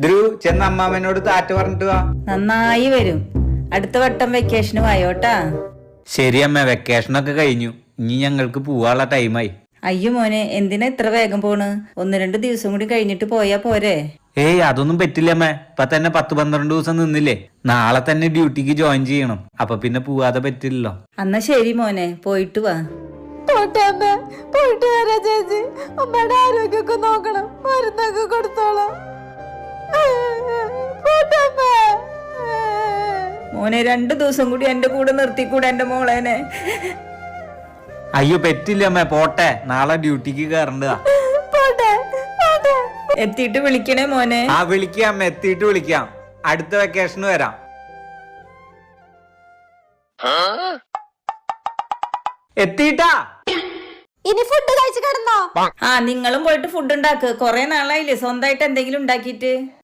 ധ്രുവ് ചെന്ന അമ്മാമനോട് താറ്റ് പറഞ്ഞിട്ട് വാ. നന്നായി വരും. അടുത്ത വട്ടം വെക്കേഷന് വായോട്ടാ. ശരി അമ്മ, വെക്കേഷനൊക്കെ കഴിഞ്ഞു. ഇനി ഞങ്ങൾക്ക് പോവാനുള്ള ടൈമായി. അയ്യോ മോനെ, എന്തിനാ ഇത്ര വേഗം പോണ്? 1-2 ദിവസം കൂടി കഴിഞ്ഞിട്ട് പോയാ പോരെ? ഏയ് അതൊന്നും പറ്റില്ല അമ്മ. ഇപ്പൊ തന്നെ 10-12 ദിവസം നിന്നില്ലേ. നാളെ തന്നെ ഡ്യൂട്ടിക്ക് ജോയിൻ ചെയ്യണം. അപ്പൊ പിന്നെ പോവാതെ പറ്റില്ലല്ലോ. എന്നാ ശരി മോനെ, പോയിട്ട് വാ. പോയിട്ട് വരാ ചേച്ചി. അമ്മയുടെ ആരോഗ്യമൊക്കെ നോക്കണം, മരുന്നൊക്കെ കൊടുത്തോളാം. മോനെ 2 ദിവസം കൂടി എന്റെ കൂടെ നിർത്തിക്കൂടെ എന്റെ മോളേനെ? അയ്യോ പറ്റില്ല അമ്മ, പോട്ടെ. നാളെ ഡ്യൂട്ടിക്ക് കയറേണ്ടതാ. എത്തിയിട്ട് വിളിക്കണേ മോനെ. ആ വിളിക്കാം അമ്മ, എത്തിയിട്ട് വിളിക്കാം. അടുത്ത വെക്കേഷന് വരാം. എത്തിയിട്ടാ. ഇനി ഫുഡ് കഴിച്ച് കിടന്നോ? ആ നിങ്ങളും പോയിട്ട് ഫുഡ് ഉണ്ടാക്ക്. കൊറേ നാളായില്ലേ സ്വന്തമായിട്ട് എന്തെങ്കിലും ഉണ്ടാക്കിയിട്ട്.